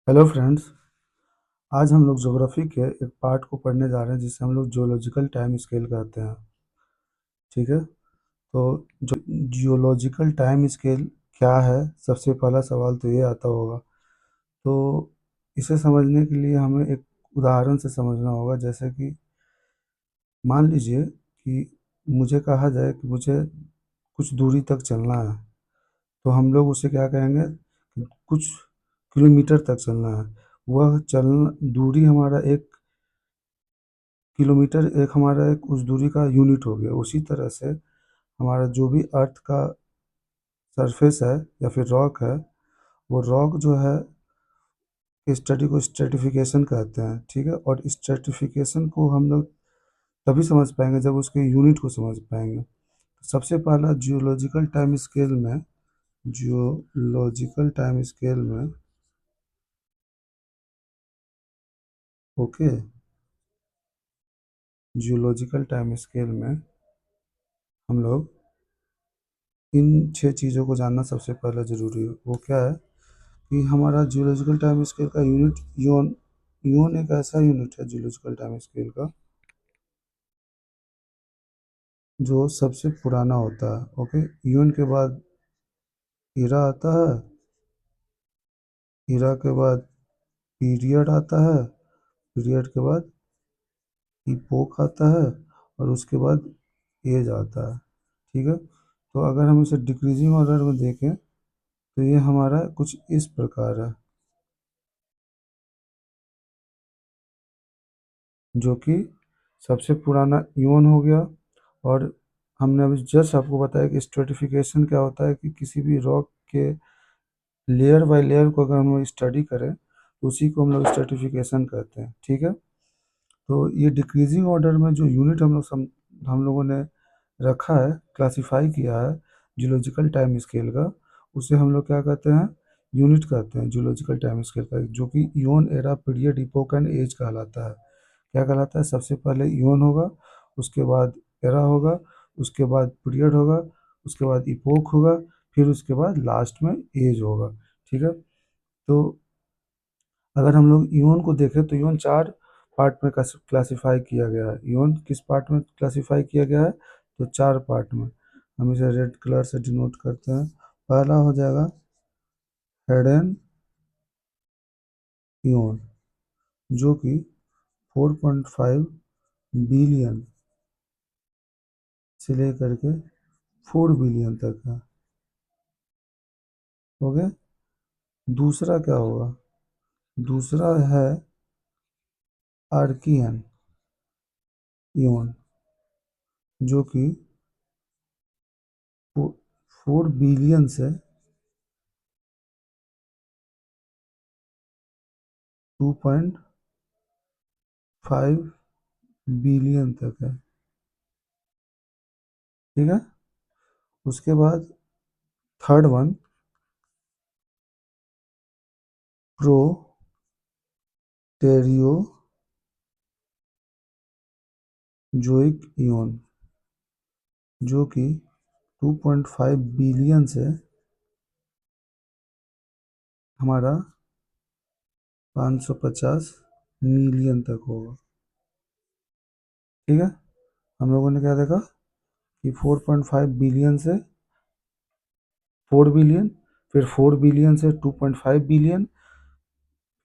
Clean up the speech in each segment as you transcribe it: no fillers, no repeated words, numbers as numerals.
Hello friends. आज हम लोग ज्योग्राफी के एक पार्ट को पढ़ने जा रहे हैं जिसे हम लोग जियोलॉजिकल टाइम स्केल कहते हैं। ठीक है। तो जो जियोलॉजिकल टाइम स्केल क्या है, सबसे पहला सवाल तो ये आता होगा। तो इसे समझने के लिए हमें एक उदाहरण से समझना होगा। जैसे कि मान लीजिए कि मुझे कहा जाए कि मुझे कुछ दूरी तक चलना है, तो हम लोग उसे क्या कहेंगे कि कुछ किलोमीटर तक चलना है। वह चलना दूरी हमारा एक किलोमीटर, एक हमारा एक उस दूरी का यूनिट हो गया। उसी तरह से हमारा जो भी अर्थ का सरफेस है या फिर रॉक है, वो रॉक जो है स्टडी को स्ट्रेटिफिकेशन कहते हैं। ठीक है। और स्ट्रेटिफिकेशन को हम लोग तभी समझ पाएंगे जब उसके यूनिट को समझ पाएंगे। सबसे पहला जियोलॉजिकल टाइम स्केल में ओके, जियोलॉजिकल टाइम स्केल में हम लोग इन 6 चीज़ों को जानना सबसे पहले ज़रूरी है। वो क्या है कि हमारा जियोलॉजिकल टाइम स्केल का यूनिट यून यून एक ऐसा यूनिट है जियोलॉजिकल टाइम स्केल का जो सबसे पुराना होता है। ओके। यून के बाद ईरा आता है। ईरा के बाद पीरियड आता है। पीरियड के बाद इपोक आता है। और उसके बाद एज आता है। ठीक है। तो अगर हम इसे डिक्रीजिंग ऑर्डर में देखें तो ये हमारा कुछ इस प्रकार है, जो कि सबसे पुराना यून हो गया। और हमने अभी जस्ट आपको बताया कि स्ट्रेटिफिकेशन क्या होता है, कि किसी भी रॉक के लेयर बाय लेयर को अगर हम लोग स्टडी करें तो उसी को हम लोग स्ट्रेटिफिकेशन कहते हैं। ठीक है। तो ये डिक्रीजिंग ऑर्डर में जो यूनिट हम लोगों ने रखा है, क्लासिफाई किया है जियोलॉजिकल टाइम स्केल का, उसे हम लोग क्या कहते हैं, यूनिट कहते हैं जियोलॉजिकल टाइम स्केल का, जो कि eon era period epoch and age कहलाता है। क्या कहलाता है? सबसे पहले इयोन होगा, उसके बाद एरा होगा, उसके बाद पीरियड होगा, उसके बाद इपोक होगा, फिर उसके बाद लास्ट में एज होगा। ठीक है। तो अगर हम लोग इयोन को देखें तो इयोन 4 पार्ट में क्लासिफाई किया गया है। इयोन किस पार्ट में क्लासिफाई किया गया है? तो 4 पार्ट में। हम इसे रेड कलर से डिनोट करते हैं। पहला हो जाएगा हेडन इयोन, जो कि 4.5 बिलियन से लेकर के 4 बिलियन तक है। हो गया। दूसरा क्या होगा? दूसरा है आर्कियन इयोन, जो कि 4 बिलियन से 2.5 बिलियन तक है। ठीक है। उसके बाद थर्ड वन प्रोटेरियोजोइक इयोन, जो कि 2.5 बिलियन से हमारा 550 मिलियन तक होगा। ठीक है। हम लोगों ने क्या देखा कि 4.5 बिलियन से 4 बिलियन, फिर 4 बिलियन से 2.5 बिलियन,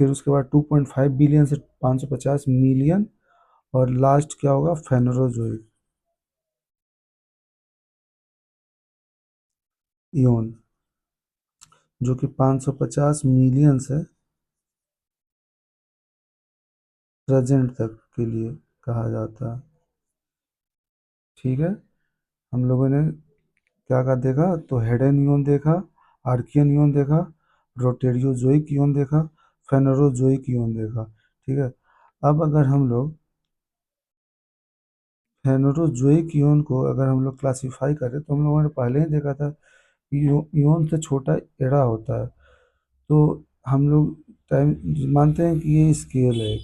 फिर उसके बाद 2.5 बिलियन से 550 मिलियन, और लास्ट क्या होगा? फेनरोजोइक इयोन, जो कि 550 मिलियन से प्रेजेंट तक के लिए कहा जाता है। ठीक है। हम लोगों ने क्या क्या देखा? तो हेडन इयोन देखा, आर्कियन इयोन देखा, प्रोटेरियोजोइक इयोन देखा, फेनरोजोइक इयोन देखा। ठीक है। अब अगर हम लोग फेनरोजोइक इयोन को अगर हम लोग क्लासिफाई करें तो हम लोगों ने पहले ही देखा था कि इयोन से छोटा एरा होता है। तो हम लोग टाइम मानते हैं कि ये स्केल है।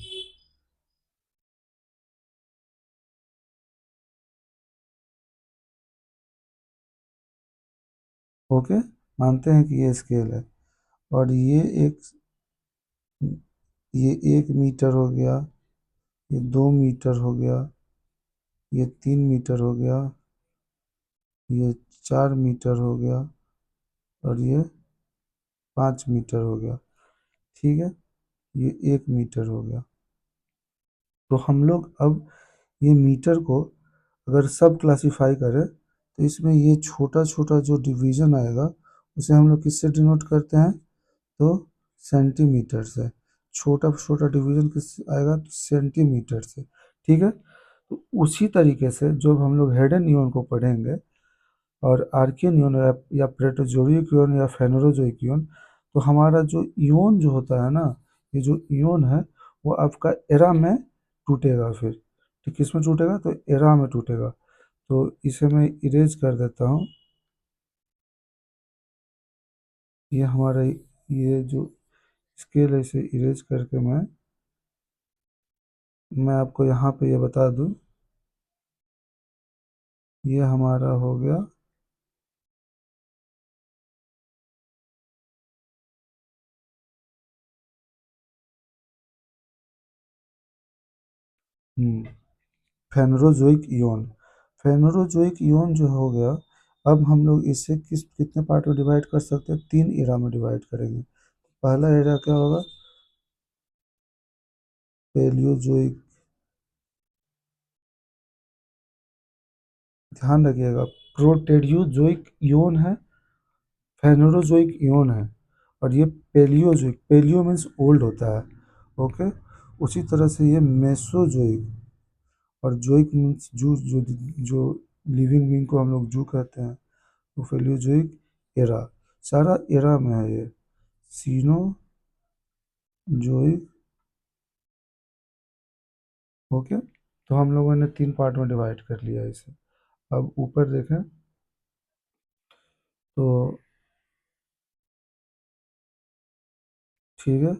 ओके। मानते हैं कि ये स्केल है। और ये एक ये 1 मीटर हो गया, ये 2 मीटर हो गया, ये 3 मीटर हो गया, ये 4 मीटर हो गया, और ये 5 मीटर हो गया। ठीक है, ये 1 मीटर हो गया। तो हम लोग अब ये मीटर को अगर सब क्लासिफाई करें तो इसमें ये छोटा छोटा जो डिवीजन आएगा उसे हम लोग किससे डिनोट करते हैं, तो सेंटीमीटर से। छोटा छोटा डिवीजन किस आएगा, तो सेंटीमीटर से। ठीक है, तो उसी तरीके से जब हम लोग हेडन इवन को पढ़ेंगे और आर्कियन इवन या प्रोटोजोइक इवन या फेनोरोजोइक इवन, तो हमारा जो इवन जो होता है ना, ये जो इवन है वो आपका एरा में टूटेगा फिर। तो किस में टूटेगा, तो एरा में टूटेगा। तो इसे मैं इरेज कर देता हूँ। ये हमारा ये जो स्केल है इसे इरेज करके मैं आपको यहाँ पे ये बता दूँ, ये हमारा हो गया। हम्म फेनोरोजोइक इवन। फेनोरोजोइक इवन जो हो गया, अब हम लोग इसे कितने पार्ट में डिवाइड कर सकते हैं, 3 एरा में डिवाइड करेंगे। पहला एरा क्या होगा, पेलियोजोइक। ध्यान रखिएगा, प्रोटेरियोजोइक इवन है, फेनोरोजोइक इवन है, और ये पेलियोजोइक, पेलियो मीन्स ओल्ड होता है। ओके, उसी तरह से ये मेसोजोइक, और जोइक मीन्स जू, जो लिविंग बीइंग को हम लोग जू कहते हैं। तो फेलियोजोइक एरा, सारा एरा में है ये। सीनोजोइक। ओके, तो हम लोगों ने 3 पार्ट में डिवाइड कर लिया इसे। अब ऊपर देखें तो ठीक है,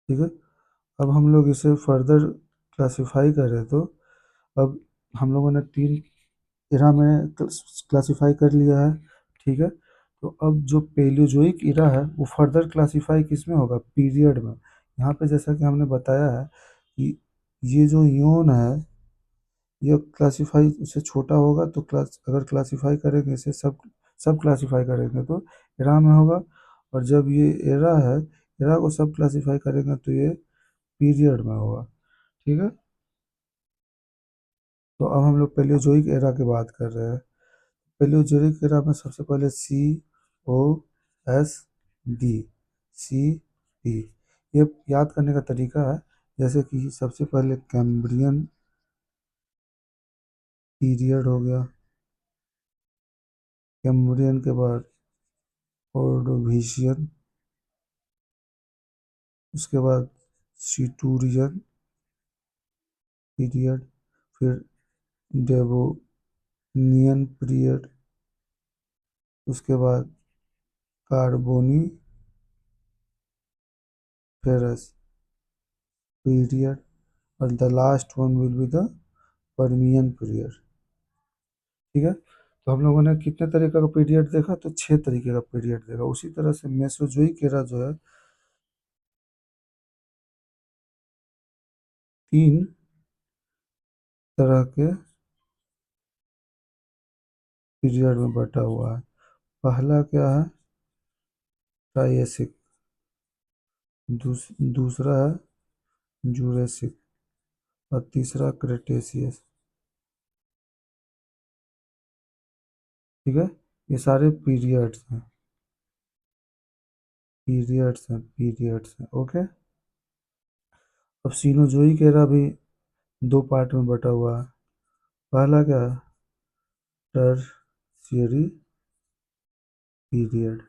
ठीक है। अब हम लोग इसे फर्दर क्लासिफाई करें तो अब हम लोगों ने 3 इरा में क्लासिफाई कर लिया है। ठीक है, तो अब जो पेलियोजोइक इरा है वो फर्दर क्लासिफाई किस में होगा, पीरियड में। यहाँ पे जैसा कि हमने बताया है कि ये जो यून है, ये क्लासिफाई उससे छोटा होगा, तो अगर क्लासिफाई करेंगे इसे सब सब क्लासिफाई करेंगे तो एरा में होगा। और जब ये एरा है, एरा को सब क्लासिफाई करेंगे तो ये पीरियड में होगा। ठीक है, तो अब हम लोग पेलियोजोइक एरा की बात कर रहे हैं। पेलियोजोइक एरा में सबसे पहले COS D, C, D। ये याद करने का तरीका है, जैसे कि सबसे पहले कैम्ब्रियन पीरियड हो गया, कैम्ब्रियन के बाद ऑर्डोविशियन, उसके बाद सिटूरियन पीरियड, फिर डेवोनियन पीरियड, उसके बाद कार्बोनिफेरस पीरियड, और the last one will be the Permian period. ठीक है, तो हम लोगों ने कितने तरीके का पीरियड देखा, तो 6 तरीके का पीरियड देखा। उसी तरह से मेसोजोइक एरा जो है 3 तरह के पीरियड में बटा हुआ है। पहला क्या है, ट्राइएसिक। दूसरा है जूरेसिक, और तीसरा क्रेटेशियस। ठीक है, ये सारे पीरियड्स हैं। ओके, अब सीनोजोइक एरा भी 2 पार्ट में बटा हुआ है। पहला क्या है, टर्शियरी पीरियड।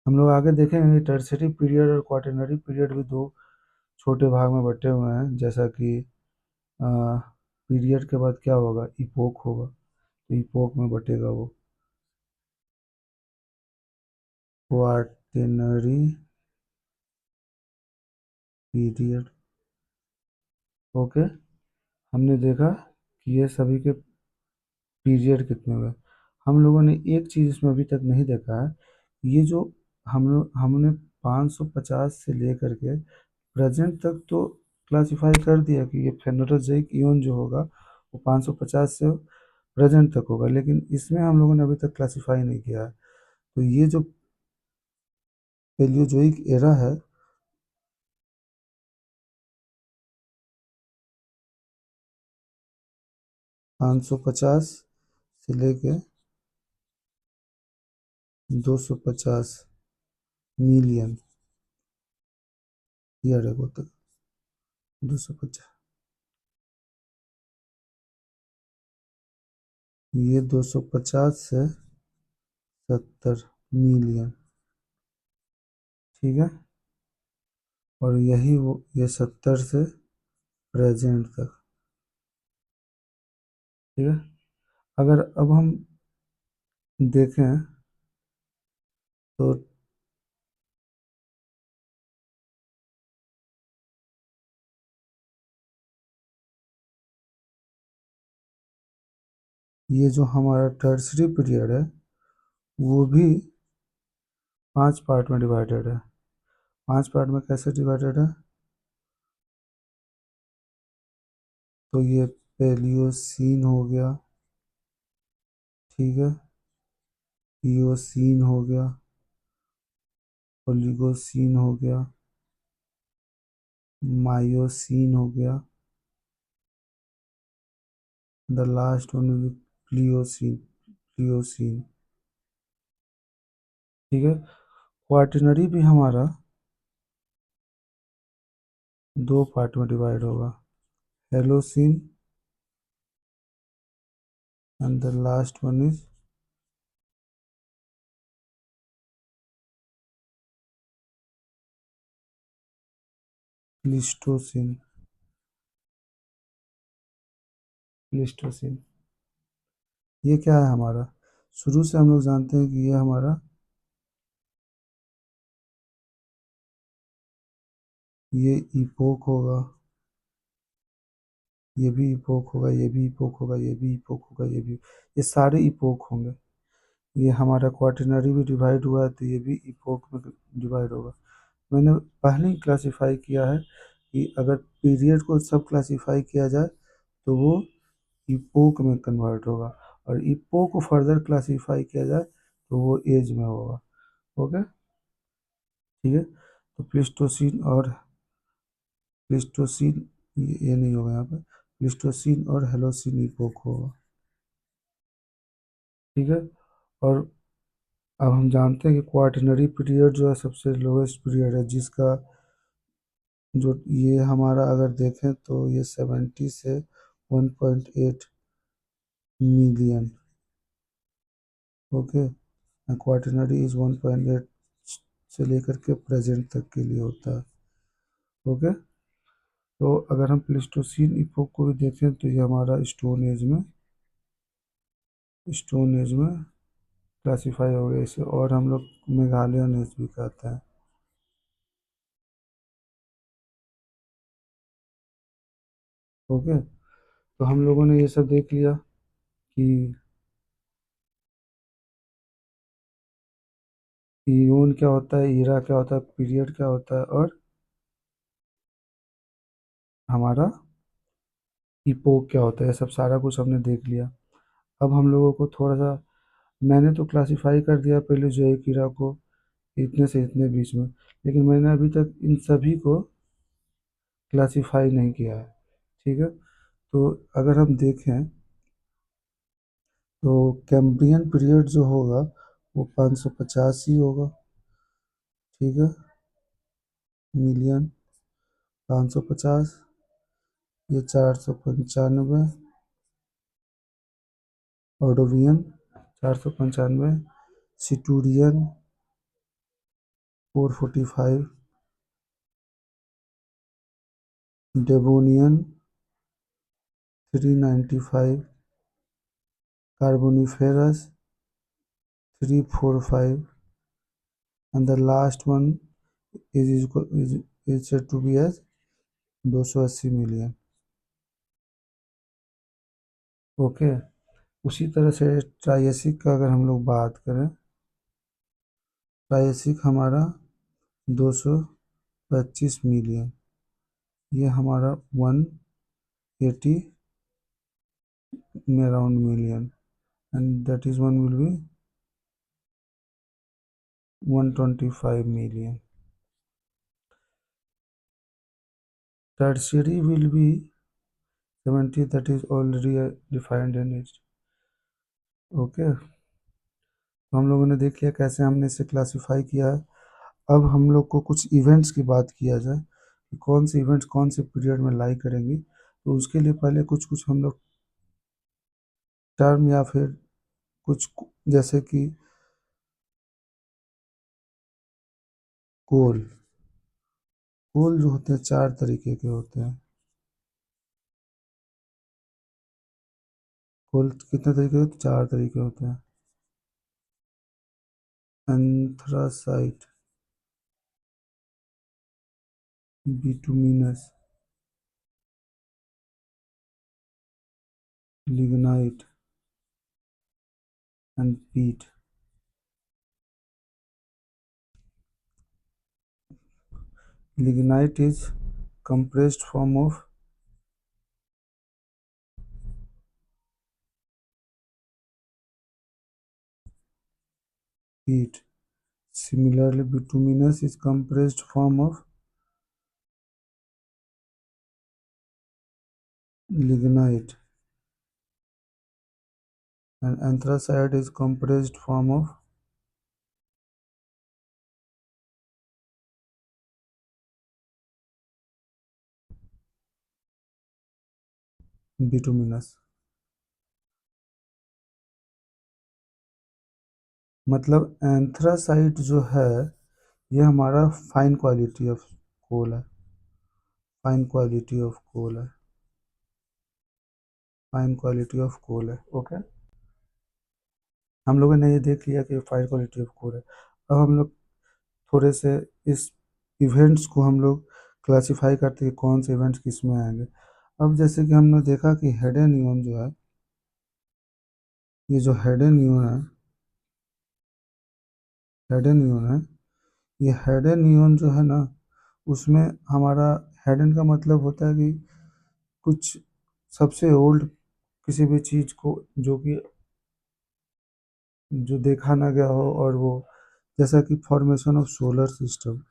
हम लोग आगे देखेंगे टर्शियरी पीरियड और क्वाaternary पीरियड भी 2 छोटे भाग में बटे हुए हैं। जैसा कि पीरियड के बाद क्या होगा, इपोक होगा, तो इपोक में बटेगा वो। क्वाaternary पीरियड। ओके, हमने देखा कि ये सभी के पीरियड कितने हुए। हम लोगों ने एक चीज़ इसमें अभी तक नहीं देखा है, ये जो हमने 550 से लेकर के प्रेजेंट तक तो क्लासिफाई कर दिया कि ये फेनोलोजिक इवन जो होगा वो 550 से प्रेजेंट तक होगा, लेकिन इसमें हम लोगों ने अभी तक क्लासिफाई नहीं किया है। तो ये जो पेलियोजोइक एरा है, 550 से लेके 250 मिलियन ईयर एगो तक, 250, ये 250 से 70 मिलियन, ठीक है। और यही वो ये 70 से प्रेजेंट तक, ठीक है। अगर अब हम देखें तो ये जो हमारा टर्सरी पीरियड है वो भी 5 पार्ट में डिवाइडेड है। 5 पार्ट में कैसे डिवाइडेड है, तो ये पेलियोसीन हो गया, ठीक है, इयोसीन हो गया, ओलिगोसीन हो गया, मायोसीन हो गया, the last one is Pliocene, Pliocene, ठीक है। क्वार्टिनरी भी हमारा 2 पार्ट में डिवाइड होगा, Holocene and the last one is Pleistocene, Pleistocene. ये क्या है हमारा, शुरू से हम लोग जानते हैं कि ये हमारा, ये इपोक होगा, ये भी इपोक होगा, ये भी इपोक होगा, ये भी इपोक होगा, ये सारे इपोक होंगे। ये हमारा क्वार्टिनरी भी डिवाइड हुआ है तो ये भी इपोक में डिवाइड होगा। मैंने पहले ही क्लासिफाई किया है कि अगर पीरियड को सब क्लासिफाई किया जाए तो वो इपोक में कन्वर्ट होगा, और इपोक को फर्दर क्लासिफाई किया जाए तो वो एज में होगा। ओके, ठीक है। तो प्लिस्टोसिन और प्लिस्टोसिन, ये नहीं होगा यहाँ पे, प्लिस्टोसिन और हेलोसिन इपोक होगा, ठीक है। और अब हम जानते हैं कि क्वार्टनरी पीरियड जो है सबसे लोएस्ट पीरियड है, जिसका जो ये हमारा अगर देखें तो ये 70 से 1.8 मिलियन, ओके। क्वार्टनरी इज 1.8 से लेकर के प्रेजेंट तक के लिए होता है, ओके। तो अगर हम प्लेस्टोसीन इपोक को भी देखें तो ये हमारा स्टोन एज में क्लासीफाई हो गया इसे, और हम लोग मेघालयन एज भी कहते हैं, ओके। तो हम लोगों ने ये सब देख लिया कि ईयोन क्या होता है, ईरा क्या होता है, पीरियड क्या होता है, और हमारा इपोक क्या होता है, ये सब सारा कुछ हमने देख लिया। अब हम लोगों को थोड़ा सा, मैंने तो क्लासिफाई कर दिया पहले जो है कीड़ा को इतने से इतने बीच में, लेकिन मैंने अभी तक इन सभी को क्लासिफाई नहीं किया है, ठीक है। तो अगर हम देखें तो कैम्ब्रियन पीरियड जो होगा वो 550 ही होगा, ठीक है, मिलियन, 550, ये 495, ऑर्डोवियन 495, सिटूरियन 445, Devonian 395, Carboniferous 345, and the last one is said to be as 280 million. Okay. उसी तरह से ट्राइएसिक का अगर हम लोग बात करें, ट्राइएसिक हमारा 225 मिलियन, ये हमारा 180 में around million, and that is one will be 125 million. Tertiary will be 70, that is already defined in it. Okay, तो हम लोगों ने देख लिया कैसे हमने इसे क्लासिफाई किया है। अब हम लोग को कुछ इवेंट्स की बात किया जाए कि कौन से इवेंट्स कौन से पीरियड में लाई करेंगी, तो उसके लिए पहले कुछ कुछ हम लोग टर्म या फिर कुछ, जैसे कि कोल। कोल जो होते हैं 4 तरीके के होते हैं। कोल कितने तरीके होते हैं? 4 तरीके होते हैं। एंथ्रासाइट, बिटुमिनस, लिग्नाइट एंड पीट। Lignite is compressed form of peat. Similarly, bituminous is compressed form of lignite, and anthracite is compressed form of bituminous. मतलब एंथ्रासाइट जो है ये हमारा फाइन क्वालिटी ऑफ कोल है, फाइन क्वालिटी ऑफ कोल है, fine quality of coal है। Okay, हम लोगों ने ये देख लिया कि फाइन क्वालिटी ऑफ कोल है। अब हम लोग थोड़े से इस इवेंट्स को हम लोग क्लासिफाई करते हैं कि कौन से इवेंट्स किस में आएंगे। अब जैसे कि हमने देखा कि हेडन इवन जो है, ये जो हेडन इवन है, हेडन इवन है, ये हेडन इवन जो है ना, उसमें हमारा हेडन का मतलब होता है कि कुछ सबसे ओल्ड किसी भी चीज़ को जो कि जो देखा ना गया हो, और वो जैसा कि फॉर्मेशन ऑफ सोलर सिस्टम,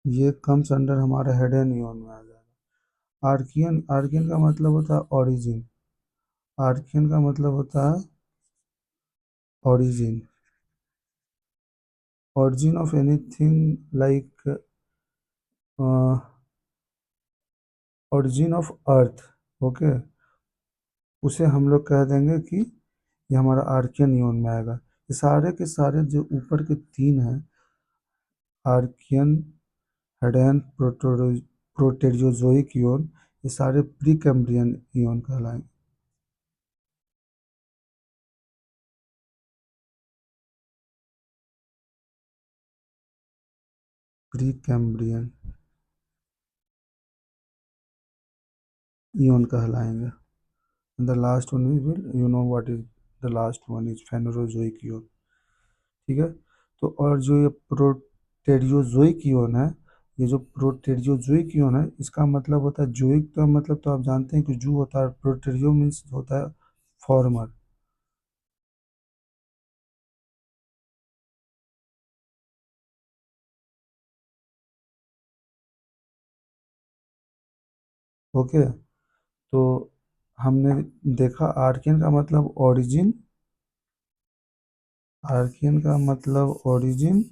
ये कम्स अंडर हमारा हेडन इवन में आ जाएगा। आर्कियन, आर्कियन का मतलब होता है ऑरिजिन, आर्कियन का मतलब होता है origin, origin of anything like origin of earth। Okay, उसे हम लोग कह देंगे कि ये हमारा आर्कियन इवन में आएगा। ये सारे के सारे जो ऊपर के तीन हैं, आर्कियन, हेडन, प्रोटेरियोजोइक इवन, ये सारे प्री कैम्ब्रियन इवन कहलाएंगे। प्री कैम्ब्रियन इवन कहलाएंगे। The last one is, will you know what is the last one is Phanerozoic eon. ठीक है, तो और जो ये प्रोटेरियोजोइक इवन है, ये जो प्रोटेरियोजोइक इवन है इसका मतलब होता है जोइक, का मतलब तो आप जानते हैं कि जू होता है, प्रोटेरियो मीन्स होता है फॉर्मर। ओके, तो हमने देखा आर्कियन का मतलब ओरिजिन, आर्कियन का मतलब ओरिजिन,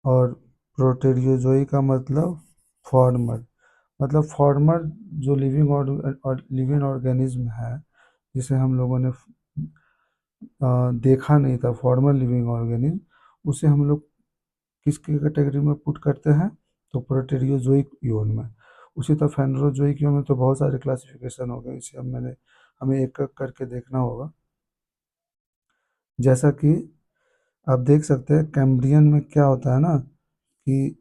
और प्रोटेरियोजोई का मतलब फॉर्मर। मतलब फॉर्मर जो लिविंग और लिविंग ऑर्गेनिज्म है, जिसे हम लोगों ने देखा नहीं था, फॉर्मल लिविंग ऑर्गेनिज्म, उसे हम लोग किसके कैटेगरी में पुट करते हैं? तो प्रोटेरियोजोइक यून में। उसी तरह फेनरोजोइक यून में तो बहुत सारे क्लासिफिकेशन हो गए, इसे हमें एक एक करके देखना होगा। जैसा कि आप देख सकते हैं कैम्ब्रियन में क्या होता है ना कि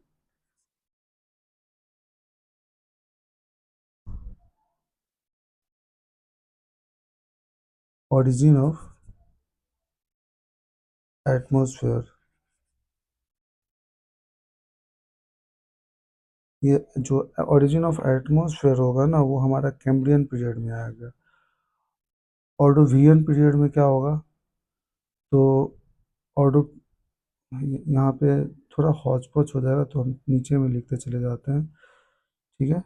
ओरिजिन ऑफ एटमॉस्फेयर, ये जो ओरिजिन ऑफ एटमॉस्फेयर होगा ना वो हमारा कैम्ब्रियन पीरियड में आएगा। ऑर्डोवियन पीरियड में क्या होगा, तो ऑर्डो यहाँ पे थोड़ा हौच पौच हो जाएगा तो हम नीचे में लिखते चले जाते हैं। ठीक है,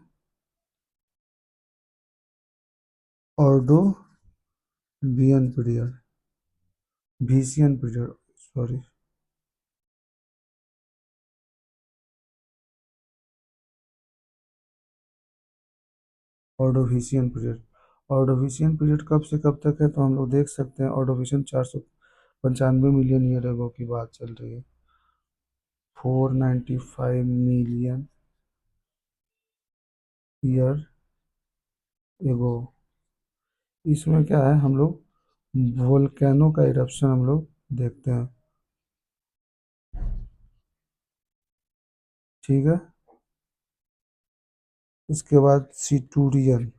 ऑर्डोवियन पीरियड, भीसियन period, sorry, Ordovician period. Ordovician period कब से कब तक है, तो हम लोग देख सकते हैं ऑर्डोविशियन 495 मिलियन ईयर एगो की बात चल रही है। 495 मिलियन ईयर एगो। इसमें क्या है, हम लोग वोल्केनो का इरप्शन हम लोग देखते हैं। ठीक है, उसके बाद सिटूरियन,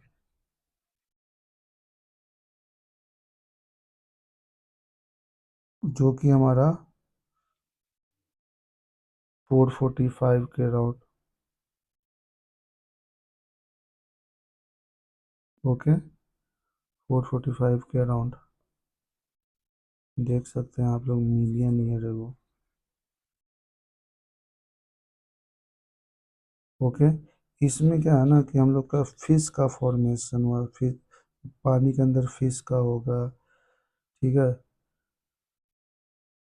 जो कि हमारा 445 के अराउंड। ओके, 445 के अराउंड देख सकते हैं आप लोग, मिलियन ईयर एगो। ओके, इसमें क्या है ना कि हम लोग का फिश का फॉर्मेशन हुआ, फिर पानी के अंदर फिश का होगा। ठीक है,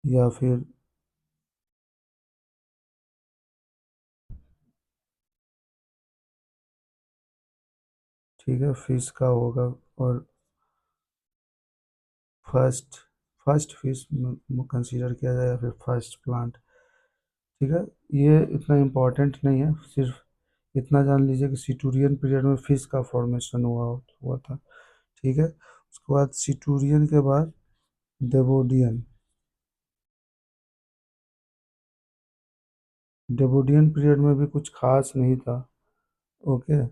या फिर ठीक है फिश का होगा, और फर्स्ट फर्स्ट फिश कंसीडर किया जाए, या फिर फर्स्ट प्लांट। ठीक है, ये इतना इम्पोर्टेंट नहीं है, सिर्फ इतना जान लीजिए कि सिटूरियन पीरियड में फिश का फॉर्मेशन हुआ था। ठीक है, उसके बाद सिटूरियन के बाद डेवोडियन। डेवोडियन पीरियड में भी कुछ खास नहीं था। ओके,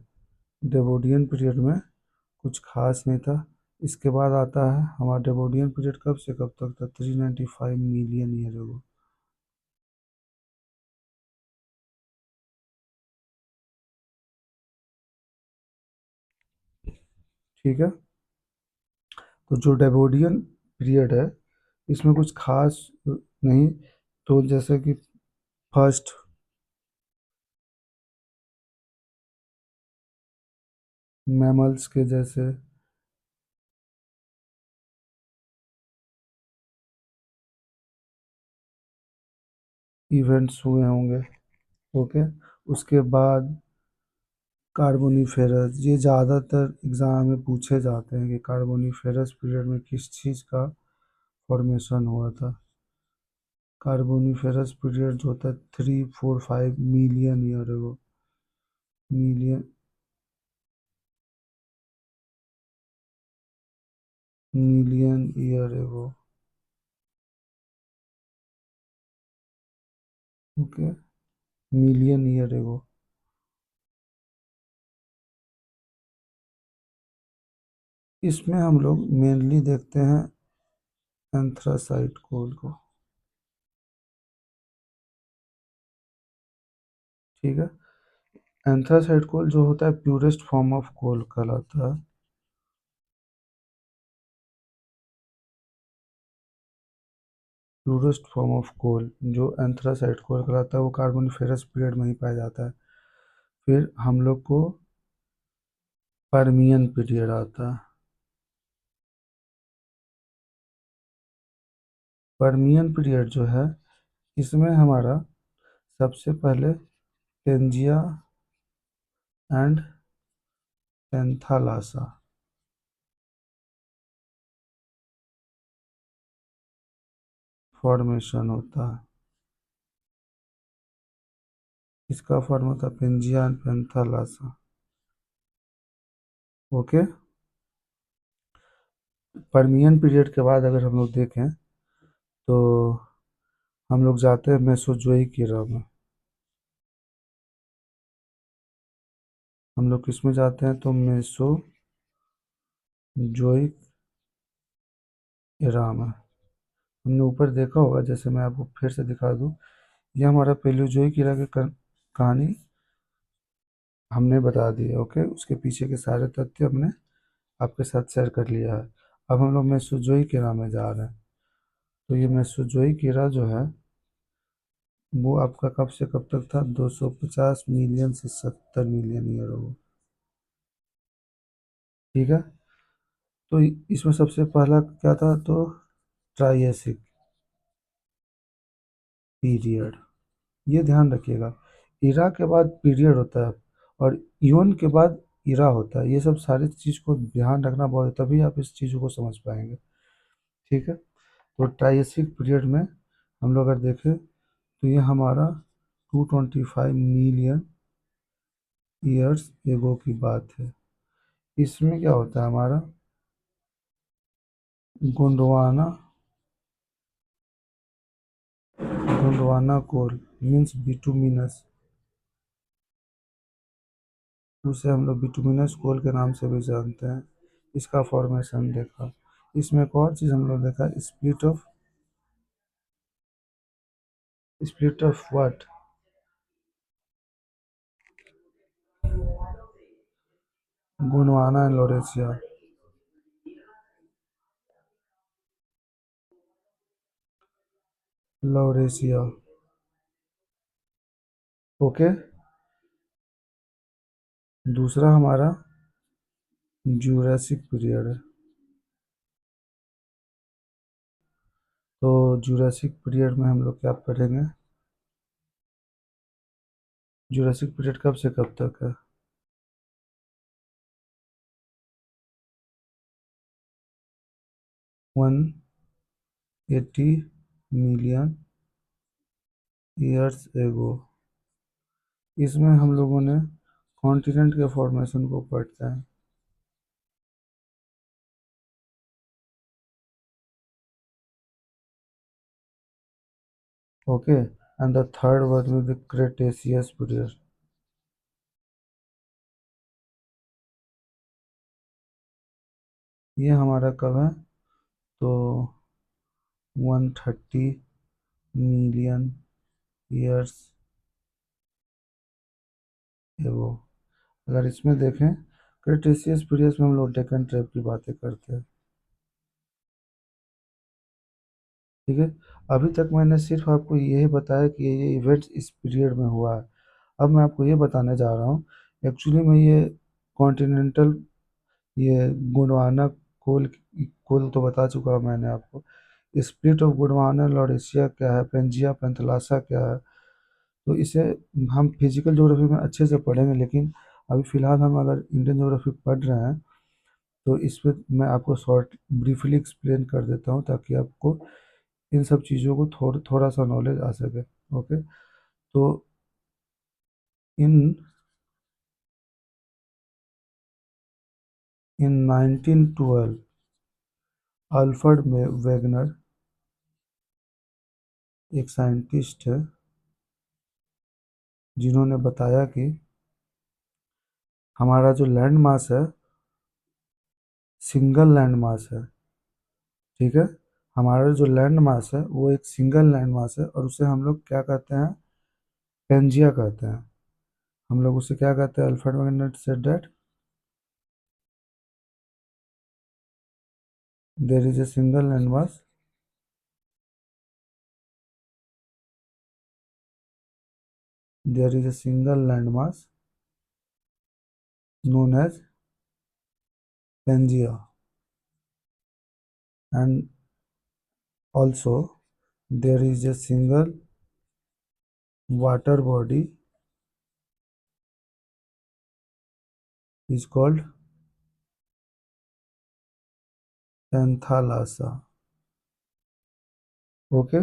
डेवोडियन पीरियड में कुछ खास नहीं था। इसके बाद आता है हमारा डेवोडियन पीरियड, कब से कब तक था, 395 मिलियन ईयर एगो। ठीक है, तो जो डेवोडियन पीरियड है इसमें कुछ खास नहीं, तो जैसे कि फर्स्ट मैमल्स के जैसे इवेंट्स हुए होंगे। ओके, उसके बाद कार्बोनीफेरस, ये ज़्यादातर एग्ज़ाम में पूछे जाते हैं कि कार्बोनीफेरस पीरियड में किस चीज़ का फॉर्मेशन हुआ था। कार्बोनीफेरस पीरियड जो होता है 345 million year ago, million million year ago. Okay, million year ago. इसमें हम लोग मेनली देखते हैं एंथ्रासाइट कोल को। ठीक है, एंथ्रासाइट कोल जो होता है प्यूरेस्ट फॉर्म ऑफ कोल कहलाता है। प्यूरेस्ट फॉर्म ऑफ कोल जो एंथ्रासाइट कोल कहलाता है वो कार्बोनिफेरस पीरियड में ही पाया जाता है। फिर हम लोग को पर्मियन पीरियड आता है। पर्मियन पीरियड जो है इसमें हमारा सबसे पहले पेंजिया एंड पेंथालासा फॉर्मेशन होता है। इसका फॉर्म होता है Pangaea and Panthalassa. Okay, Permian period के बाद अगर हम लोग देखें तो हम लोग जाते हैं मेसोजोइक एरा में। हम लोग किस में जाते हैं, तो मेसोजोइक एरा में। हमने ऊपर देखा होगा, जैसे मैं आपको फिर से दिखा दूं, ये हमारा पेलियोजोइक एरा की कहानी हमने बता दी है। ओके, उसके पीछे के सारे तथ्य हमने आपके साथ शेयर कर लिया है। अब हम लोग मेसोजोइक एरा में जा रहे हैं। तो ये मेसोजोइक एरा जो है, वो आपका कब से कब तक था, 250 मिलियन से 70 मिलियन ईयर हो। ठीक है। तो इसमें सबसे पहला क्या था, तो ट्राइएसिक पीरियड। ये ध्यान रखिएगा, इरा के बाद पीरियड होता है और इवन के बाद इरा होता है। ये सब सारी चीज़ को ध्यान रखना बहुत, तभी आप इस चीज़ों को समझ पाएंगे। ठीक है। तो ट्राइएसिक पीरियड में हम लोग अगर देखें, तो ये हमारा 225 मिलियन ईयर्स एगो की बात है। इसमें क्या होता है हमारा, गोंडवाना गोंडवाना कोल मीन्स बिटुमिनस, उसे हम लोग बिटुमिनस कोल के नाम से भी जानते हैं। इसका फॉर्मेशन देखा। इसमें एक और चीज़ हम लोग देखा, split of what, Gondwana and Laurasia. Laurasia. Okay. दूसरा हमारा जूरासिक पीरियड है। तो जूरासिक पीरियड में हम लोग क्या पढ़ेंगे, जूरासिक पीरियड कब से कब तक है, 180 मिलियन ईयर्स एगो। इसमें हम लोगों ने कॉन्टिनेंट के फॉर्मेशन को पढ़ते हैं। Okay, and the third one with the Cretaceous period. ये हमारा कब है, तो 130 मिलियन ईयर्स एगो। अगर इसमें देखें, क्रिटेशियस पीरियड में हम लोग डेक्कन ट्रैप की बातें करते हैं। ठीक है। अभी तक मैंने सिर्फ आपको यही बताया कि ये इवेंट्स इस पीरियड में हुआ है। अब मैं आपको ये बताने जा रहा हूँ, एक्चुअली में ये कॉन्टिनेंटल, ये गोंडवाना कोल, कोल तो बता चुका हूँ मैंने आपको। स्प्लिट ऑफ गोंडवाना और एशिया क्या है, पेंजिया पेंथलासा क्या है, तो इसे हम फिजिकल ज्योग्राफी में अच्छे से पढ़ेंगे। लेकिन अभी फ़िलहाल हम अगर इंडियन ज्योग्राफी पढ़ रहे हैं, तो इस पर मैं आपको शॉर्ट ब्रीफली एक्सप्लेन कर देता हूँ, ताकि आपको इन सब चीज़ों को थोड़ा सा नॉलेज आ सके। ओके। तो इन इन 1912 अल्फ्रेड में वेगनर, एक साइंटिस्ट है, जिन्होंने बताया कि हमारा जो लैंड मास है, सिंगल लैंड मास है। ठीक है। हमारा जो लैंड मास है वो एक सिंगल लैंड मास है, और उसे हम लोग क्या कहते हैं, पेंजिया कहते हैं। हम लोग उसे क्या कहते हैं, Alfred Wegener said that there is a single land mass, there is a single land mass known as Pangea, and also there is a single water body is called Panthalassa. Okay.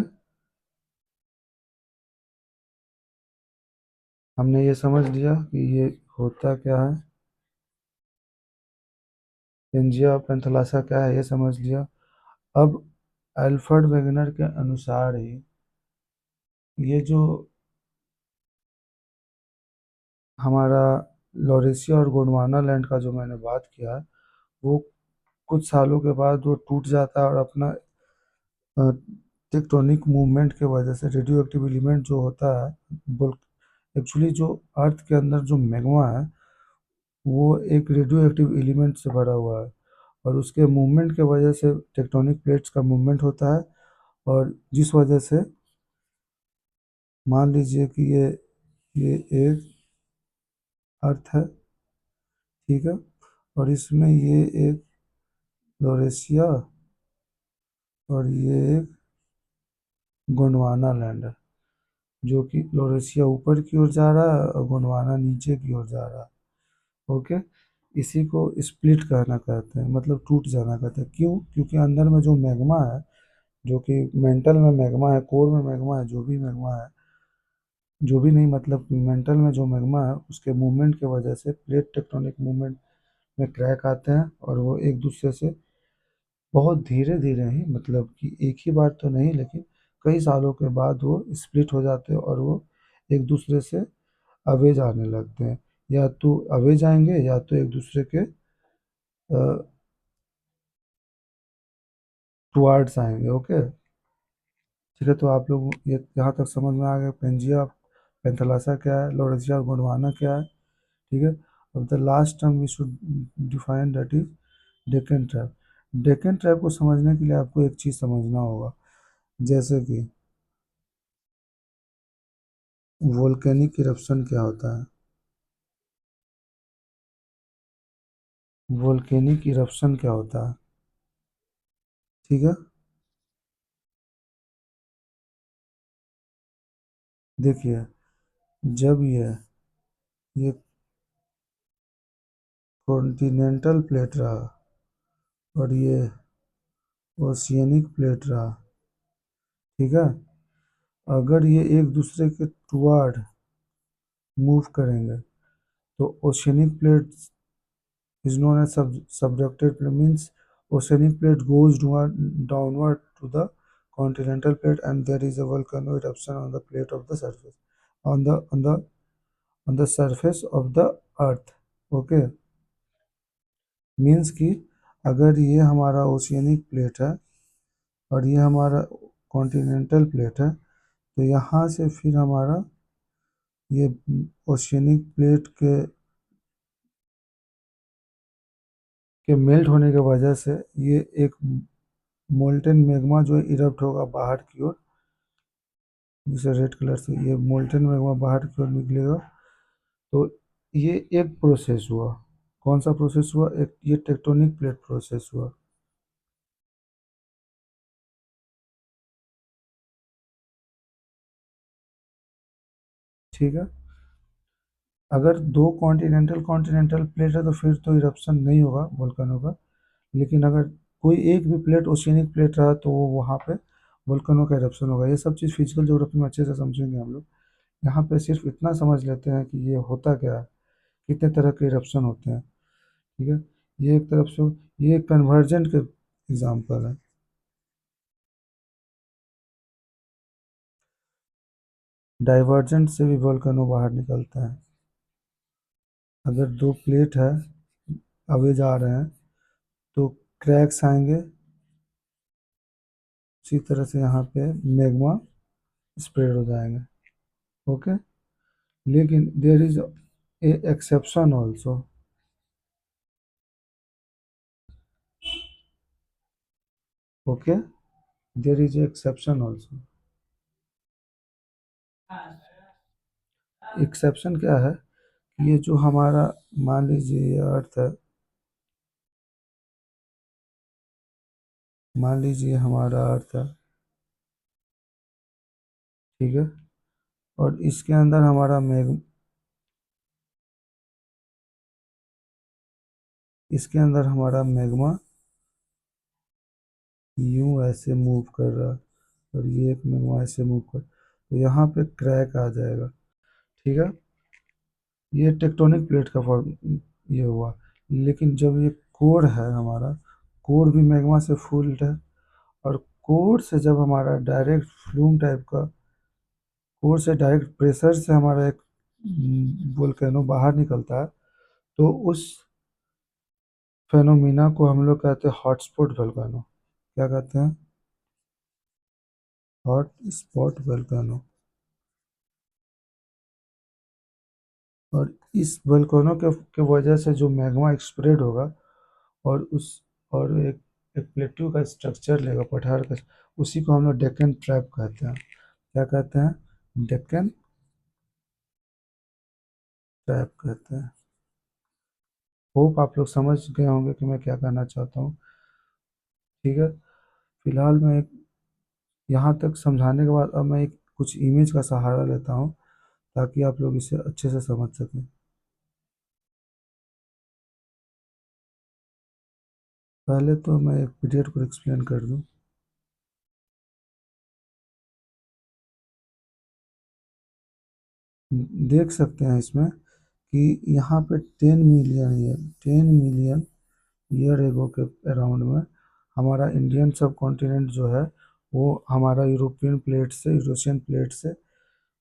हमने ये समझ लिया कि ये होता क्या है, Pangaea और पेंथलासा क्या है, ये समझ लिया। अब अल्फ्रेड वेगनर के अनुसार ही ये जो हमारा लॉरेशिया और गोंडवाना लैंड का जो मैंने बात किया है, वो कुछ सालों के बाद वो टूट जाता है और अपना टेक्टोनिक मूवमेंट के वजह से रेडियो एक्टिव एलिमेंट जो होता है, बोल एक्चुअली जो अर्थ के अंदर जो मैग्मा है वो एक रेडियो एक्टिव एलिमेंट से भरा हुआ है, और उसके मूवमेंट के वजह से टेक्टोनिक प्लेट्स का मूवमेंट होता है, और जिस वजह से मान लीजिए कि ये एक अर्थ है, ठीक है, और इसमें ये एक लोरेशिया और ये एक गोंडवाना लैंड है, जो कि लोरेशिया ऊपर की ओर जा रहा है और गोंडवाना नीचे की ओर जा रहा है। ओके, इसी को स्प्लिट कहना कहते हैं, मतलब टूट जाना कहते हैं। क्यों? क्योंकि अंदर में जो मैग्मा है, जो कि मेंटल में मैग्मा है, कोर में मैग्मा है, जो भी मैग्मा है, जो भी नहीं, मतलब मेंटल में जो मैग्मा है उसके मूवमेंट की वजह से प्लेट टेक्टोनिक मूवमेंट में क्रैक आते हैं, और वो एक दूसरे से बहुत धीरे धीरे ही, मतलब कि एक ही बार तो नहीं, लेकिन कई सालों के बाद वो स्प्लिट हो जाते हैं और वो एक दूसरे से अवे जाने लगते हैं, या तो अवे जाएंगे या तो एक दूसरे के टुवार्ड्स आएंगे। ओके, ठीक है, तो आप लोग ये यहाँ तक समझ में आ गया पेंजिया पेंथलासा क्या है, लोरेशिया और गोंडवाना क्या है, ठीक है। अब the last term we should define, that is Deccan trap. Deccan trap को समझने के लिए आपको एक चीज़ समझना होगा, जैसे कि वोल्केनिक इरप्शन क्या होता है। वोल्केनिक इरप्शन क्या होता है, ठीक है। देखिए, जब ये कॉन्टिनेंटल प्लेट रहा और ये ओशियनिक प्लेट रहा, ठीक है, अगर ये एक दूसरे के टुवार्ड मूव करेंगे तो oceanic plate is known as subducted plate, means oceanic plate goes downward to the continental plate, and there is a volcano eruption on the plate of the surface, on the surface of the earth। okay, means कि अगर ये हमारा oceanic plate है और ये हमारा continental plate है, तो यहाँ से फिर हमारा ये ओशियनिक प्लेट के मेल्ट होने की वजह से ये एक मोल्टेन मैग्मा जो इरप्ट होगा बाहर की ओर, जिसे रेड कलर से ये मोल्टेन मैग्मा बाहर की ओर निकलेगा। तो ये एक प्रोसेस हुआ। कौन सा प्रोसेस हुआ? एक ये टेक्टोनिक प्लेट प्रोसेस हुआ, ठीक है। अगर दो कॉन्टिनेंटल कॉन्टिनेंटल प्लेट है तो फिर तो इरप्शन नहीं होगा वोल्केनो का, लेकिन अगर कोई एक भी प्लेट ओशियनिक प्लेट रहा तो वो वहाँ पे वोल्केनो का इरप्शन होगा। ये सब चीज़ फिजिकल ज्योग्राफी में अच्छे से समझेंगे हम लोग। यहाँ पे सिर्फ इतना समझ लेते हैं कि ये होता क्या है, कितने तरह के इरप्शन होते हैं, ठीक है। ये एक तरफ से ये कन्वर्जेंट के एग्जाम्पल है। डाइवर्जेंट से भी वोल्केनो बाहर निकलता है। अगर दो प्लेट है, अवे जा रहे हैं, तो क्रैक्स आएंगे, उसी तरह से यहाँ पे मैग्मा स्प्रेड हो जाएंगे। ओके, लेकिन there is a exception also. Okay, there is a exception also. Exception क्या है? ये जो हमारा, मान लीजिए ये अर्थ है, मान लीजिए हमारा अर्थ है, ठीक है, और इसके अंदर हमारा इसके अंदर हमारा मैग्मा यूं ऐसे मूव कर रहा है, और ये एक मैग्मा ऐसे मूव कर, तो यहाँ पे क्रैक आ जाएगा, ठीक है। ये टेक्टोनिक प्लेट का फॉर्म ये हुआ। लेकिन जब ये कोर है हमारा, कोर भी मैग्मा से फुल्ड है, और कोर से जब हमारा डायरेक्ट फ्लूम टाइप का कोर से डायरेक्ट प्रेशर से हमारा एक वोल्केनो बाहर निकलता है, तो उस फेनोमिना को हम लोग कहते हैं हॉटस्पॉट वोल्केनो। क्या कहते हैं? Hot spot volcano. और इस वोल्केनो के वजह से जो मैग्मा एक्सप्रेड होगा, और उस और एक प्लेट्यू का स्ट्रक्चर लेगा पठार का, उसी को हम लोग डेक्कन ट्रैप कहते हैं। क्या कहते हैं? डेक्कन ट्रैप कहते हैं। होप आप लोग समझ गए होंगे कि मैं क्या कहना चाहता हूँ। ठीक है। फिलहाल मैं एक यहाँ तक समझाने के बाद अब मैं एक कुछ इमेज का सहारा लेता हूँ, ताकि आप लोग इसे अच्छे से समझ सकें। पहले तो मैं एक पीरियड को एक्सप्लेन कर दूँ। देख सकते हैं इसमें कि यहाँ पे 10 मिलियन ईयर एगो के अराउंड में हमारा इंडियन सब कॉन्टिनेंट जो है, वो हमारा यूरोपियन प्लेट से, यूरोशियन प्लेट से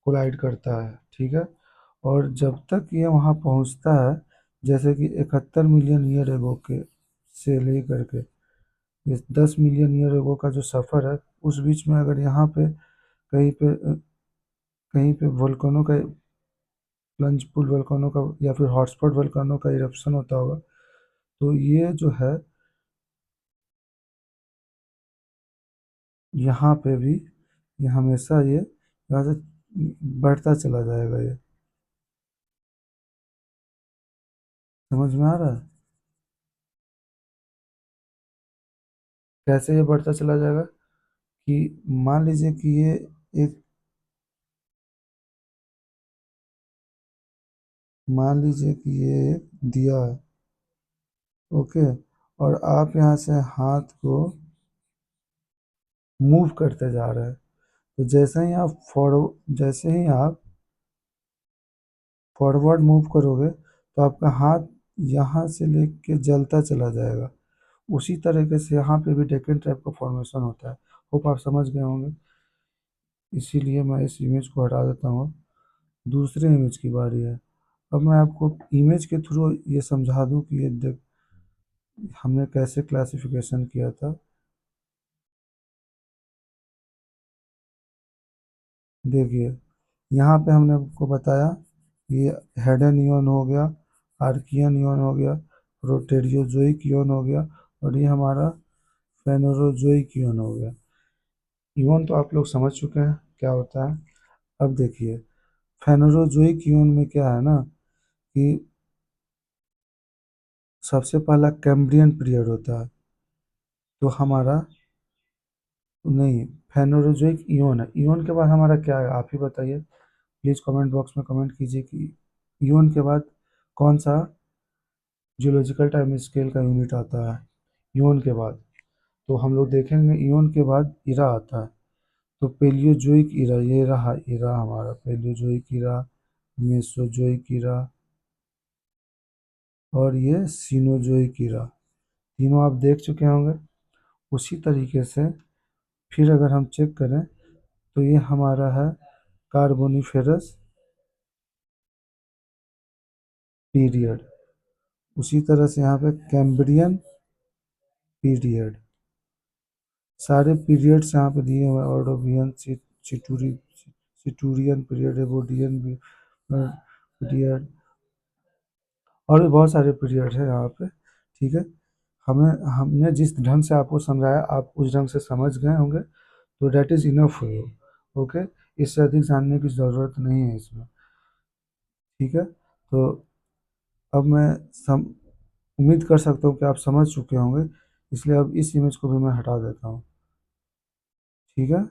कोलाइड करता है। ठीक है। और जब तक ये वहाँ पहुँचता है, जैसे कि 71 मिलियन ईयर एगो के से लेकर के ये 10 मिलियन ईयर एगो का जो सफ़र है, उस बीच में अगर यहाँ पे कहीं पे कहीं पे वोल्केनो का, प्लंज पुल वोल्केनो का या फिर हॉटस्पॉट वोल्केनो का इरप्शन होता होगा, तो ये जो है यहाँ पे भी, ये हमेशा ये यहाँ से बढ़ता चला जाएगा। ये समझ में आ रहा है? कैसे ये बढ़ता चला जाएगा? कि मान लीजिए कि ये एक मान लीजिए कि ये एक दिया है। ओके। और आप यहाँ से हाथ को मूव करते जा रहे हैं, तो जैसे ही आप फॉरवर्ड मूव करोगे, तो आपका हाथ यहाँ से लेके जलता चला जाएगा। उसी तरीके से यहाँ पे भी डेक्कन ट्रैप का फॉर्मेशन होता है। होप आप समझ गए होंगे। इसीलिए मैं इस इमेज को हटा देता हूँ। दूसरे इमेज की बारी है। अब मैं आपको इमेज के थ्रू ये समझा दूँ कि ये देख हमने कैसे क्लासिफिकेशन किया था। देखिए, यहाँ पे हमने आपको बताया, ये हेडन इवन हो गया, आर्कियन इवन हो गया, प्रोटेरियोजोइक इवन हो गया, और ये हमारा फेनोरोजोइक इवन हो गया। इवन तो आप लोग समझ चुके हैं क्या होता है। अब देखिए, फेनोरोजोइक इवन में क्या है ना, कि सबसे पहला कैम्ब्रियन पीरियड होता है। तो हमारा नहीं, फेनोरोजोइक इवन है। इवन के बाद हमारा क्या है, आप ही बताइए। प्लीज़ कमेंट बॉक्स में कमेंट कीजिए कि इवन के बाद कौन सा जियोलॉजिकल टाइम स्केल का यूनिट आता है इवन के बाद। तो हम लोग देखेंगे इवन के बाद इरा आता है। तो पेलियोजोइक इरा, ये रहा इरा हमारा पेलियोजोइक इरा, मेसोजोइक इरा, और ये सीनोजोइक इरा। तीनों आप देख चुके होंगे। उसी तरीके से फिर अगर हम चेक करें, तो ये हमारा है कार्बोनिफेरस पीरियड। उसी तरह से यहाँ पे कैम्ब्रियन पीरियड। सारे पीरियड्स यहाँ पे दिए हुए हैं, ऑर्डोवियन, सिटूरियन पीरियड, एबोडियन पीरियड, और भी बहुत सारे पीरियड है यहाँ पे। ठीक है। हमें हमने जिस ढंग से आपको समझाया, आप उस ढंग से समझ गए होंगे, तो that is enough for you. Okay. इससे अधिक जानने की ज़रूरत नहीं है इसमें। ठीक है। तो अब मैं सम उम्मीद कर सकता हूँ कि आप समझ चुके होंगे, इसलिए अब इस इमेज को भी मैं हटा देता हूँ। ठीक है।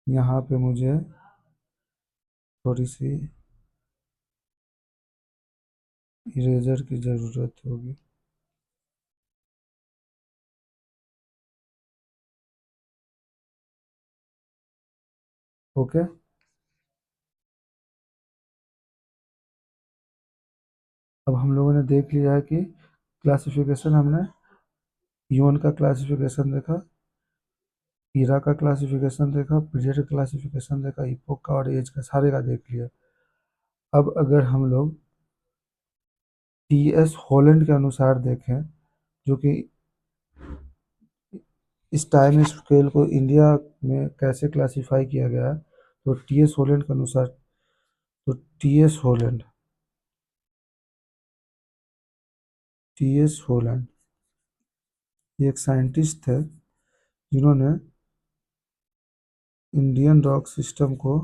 यहाँ पे मुझे थोड़ी सी इरेजर की ज़रूरत होगी। ओके। अब हम लोगों ने देख लिया है कि क्लासिफिकेशन, हमने यूएन का क्लासिफिकेशन देखा, ईरा का क्लासिफिकेशन देखा, पीरियड क्लासिफिकेशन देखा, इपोक का और एज का, सारे का देख लिया। अब अगर हम लोग टी एस हॉलैंड के अनुसार देखें, जो कि इस टाइम स्केल को इंडिया में कैसे क्लासिफाई किया गया है, तो टी एस हॉलैंड के अनुसार, तो टी एस हॉलैंड ये एक साइंटिस्ट थे जिन्होंने इंडियन रॉक सिस्टम को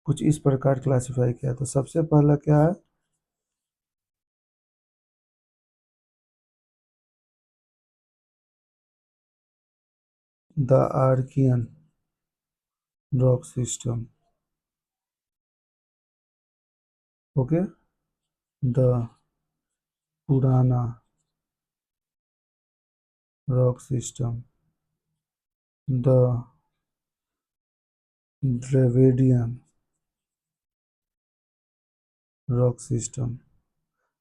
कुछ इस प्रकार क्लासिफाई किया। तो सबसे पहला क्या है, the Archaean rock system. Okay, the पुराना rock system, the Dravidian rock system,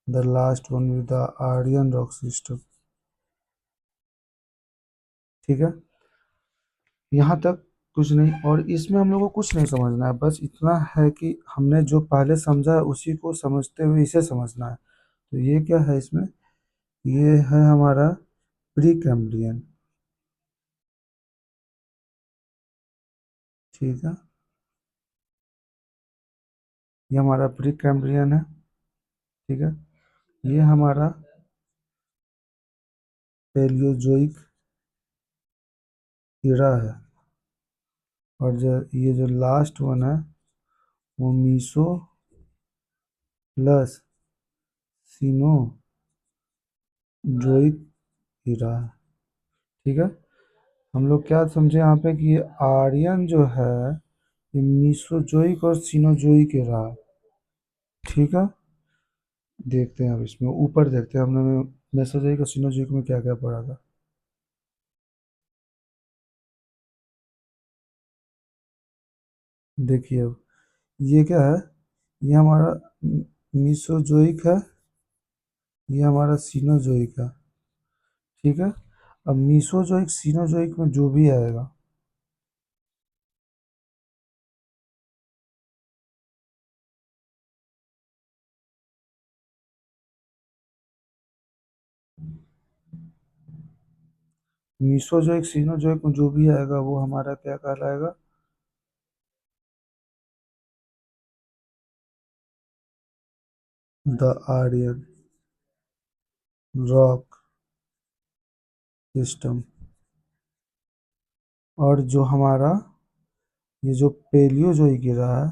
the last one with the Aryan rock system. ठीक है, यहाँ तक कुछ नहीं, और इसमें हम लोग को कुछ नहीं समझना है, बस इतना है कि हमने जो पहले समझा है उसी को समझते हुए इसे समझना है। तो ये क्या है इसमें, ये है हमारा प्री कैम्ब्रियन। ठीक है, ये हमारा प्री कैम्ब्रियन है। ठीक है, ये हमारा पेलियोजोइक ईरा है। और जो ये जो लास्ट वन है वो मीसो प्लस सिनोजोइक ईरा है। ठीक है, हम लोग क्या समझे यहाँ पे कि ये आर्यन जो है ये मीसोजोइक और सिनोजोइक ईरा है। ठीक है, देखते हैं अब इसमें ऊपर देखते हैं हमने मेसोजोइक और सिनोजोइक में क्या क्या पढ़ा था। देखिए अब ये क्या है, ये हमारा मीसोजोइक है, ये हमारा सिनोजोइक है। ठीक है, अब मीसोजोइक सिनोजोइक में जो भी आएगा, मीसोजोइक सिनोजोइक में जो भी आएगा वो हमारा क्या कहलाएगा, द आर्यन रॉक सिस्टम। और जो हमारा ये जो पेलियोजोइक गिरा है,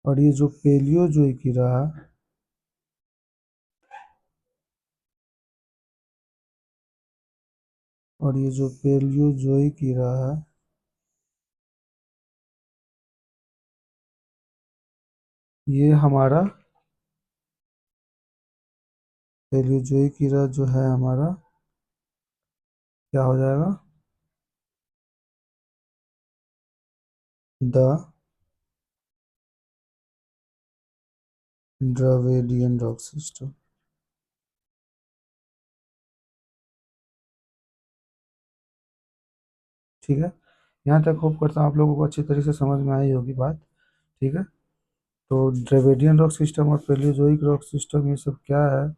और ये जो पेलियोजोइक गिरा है, और ये जो पेलियोजोइक गिरा है, ये हमारा पेलियोजोइक गिरा जो है हमारा क्या हो जाएगा, द द्रविडियन रॉक सिस्टम। ठीक है, यहाँ तक होप करता हूँ आप लोगों को अच्छी तरीके से समझ में आई होगी बात। ठीक है, तो द्रविडियन रॉक सिस्टम और पेलियोजोइक रॉक सिस्टम ये सब क्या है,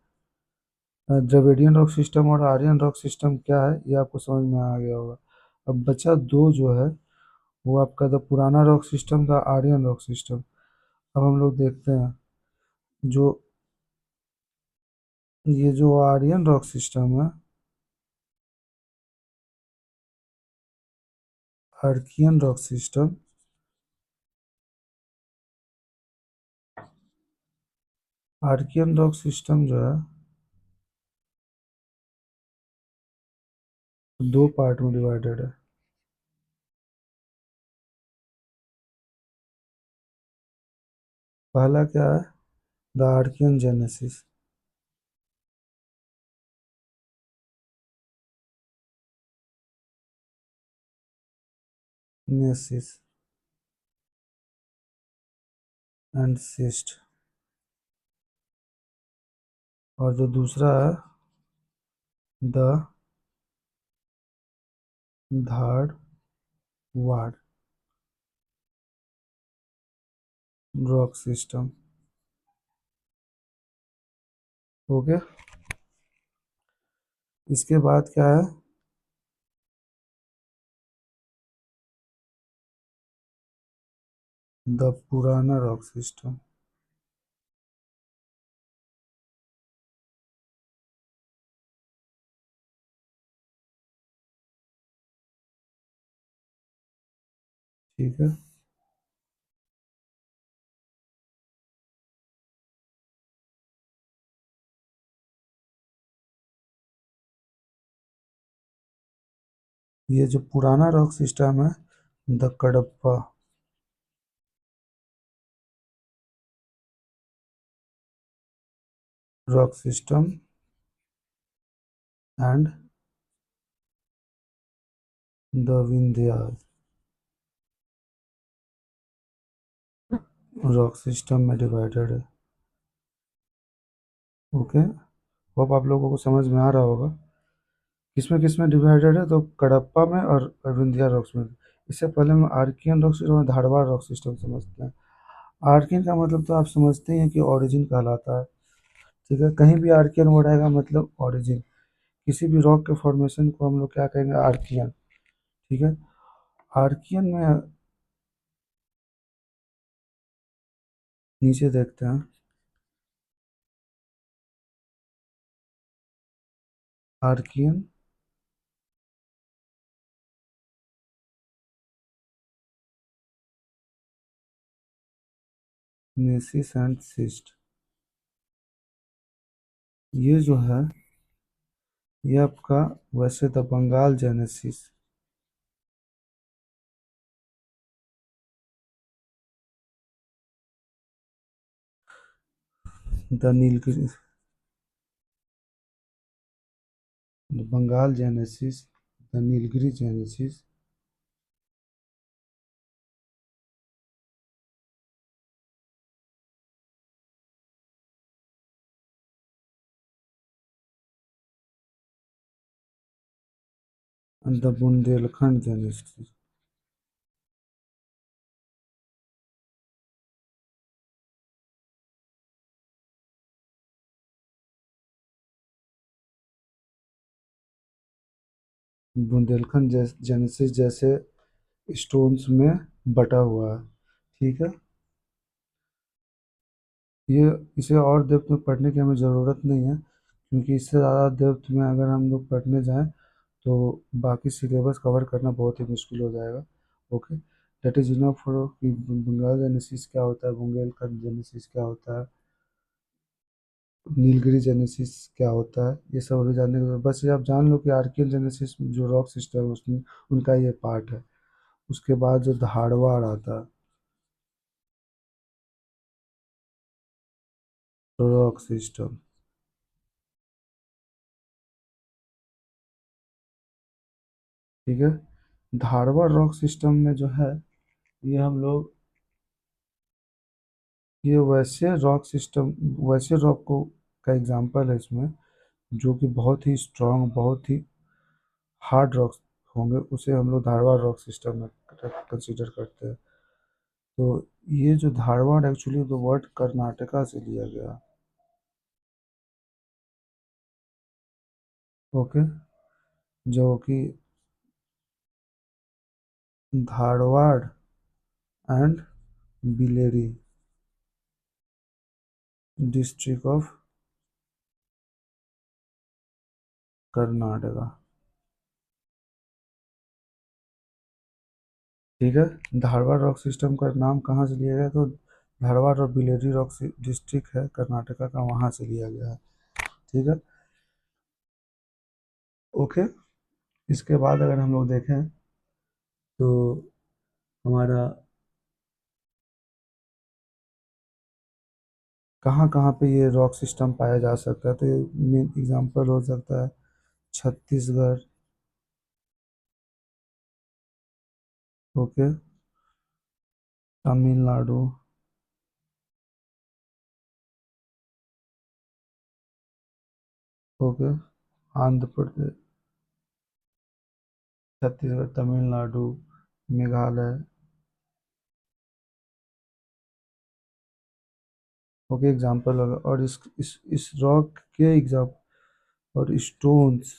द्रविडियन रॉक सिस्टम और आर्यन रॉक सिस्टम क्या है, ये आपको समझ में आ गया होगा। अब बचा दो जो है, वो आपका द पुराना rock system, the Aryan rock system. अब हम लोग देखते हैं जो ये जो आर्यन रॉक सिस्टम है, Archean rock system, Archean rock system जो है दो पार्ट में डिवाइडेड है। पहला क्या है, the Archaean genesis. Gneisses and schist. और जो दूसरा है, the Dharwar rock system. Okay. इसके बाद क्या है? द पुराना रॉक सिस्टम। ठीक है। ये जो पुराना रॉक सिस्टम है, the Kadapa rock system and the Vindhya rock system में डिवाइडेड है। ओके। होप आप लोगों को समझ में आ रहा होगा किस में डिवाइडेड है। तो कडप्पा में और विंध्या रॉक्स में। इससे पहले हम आर्कियन रॉक सिस्टम और धारवाड़ रॉक सिस्टम समझते हैं। आर्कियन का मतलब तो आप समझते ही हैं कि ओरिजिन कहलाता है। ठीक है, कहीं भी आर्कियन वर्ड आएगा मतलब ओरिजिन। किसी भी रॉक के फॉर्मेशन को हम लोग क्या कहेंगे? आर्कियन। ठीक है। आर्कियन में नीचे देखते हैं। Archaean gneisses and schist. ये जो है, ये आपका वैसे the Bengal genesis, the Nilgiri, the Bengal genesis, the Nilgiri genesis, the Bundelkhand genesis. Bundelkhand genesis जैसे स्टोन्स में बटा हुआ है। ठीक है। ये इसे और डेप्थ में पढ़ने की हमें ज़रूरत नहीं है, क्योंकि इससे ज़्यादा डेप्थ में अगर हम लोग पढ़ने जाएं तो बाकी सिलेबस कवर करना बहुत ही मुश्किल हो जाएगा। Okay. That is enough for कि बंगाल जेनेसिस क्या होता है, बुंदेलखंड जेनेसिस क्या होता है, नीलगिरी जेनेसिस क्या होता है, ये सब अभी जानने के बाद बस ये आप जान लो कि आर्कियल जेनेसिस जो रॉक सिस्टम है उसमें उनका ये पार्ट है। उसके बाद जो धारवाड़ आता है रॉक सिस्टम। ठीक है। धारवाड़ रॉक सिस्टम में जो है, ये हम लोग, ये वैसे रॉक सिस्टम, वैसे रॉक को का एग्जांपल है इसमें जो कि बहुत ही स्ट्रांग, बहुत ही हार्ड रॉक्स होंगे, उसे हम लोग धारवाड़ रॉक सिस्टम में कंसीडर करते हैं। तो ये जो धारवाड़ एक्चुअली तो वर्ड कर्नाटका से लिया गया। ओके। जो कि Dharwad and biliary district of Karnataka. ठीक है। धारवाड़ रॉक सिस्टम का नाम कहाँ से लिया गया? तो धारवाड़ और बिलेरी रॉक डिस्ट्रिक्ट है कर्नाटका का, वहाँ से लिया गया है। ठीक है। ओके। इसके बाद अगर हम लोग देखें तो हमारा कहाँ कहाँ पे ये रॉक सिस्टम पाया जा सकता है, तो ये मेन एग्जांपल हो सकता है Chhattisgarh, okay, Tamil Nadu, okay, Andhra Pradesh, Chhattisgarh, Tamil Nadu, Meghalaya. Okay, example होगा। और इस रॉक के एग्जाम और stones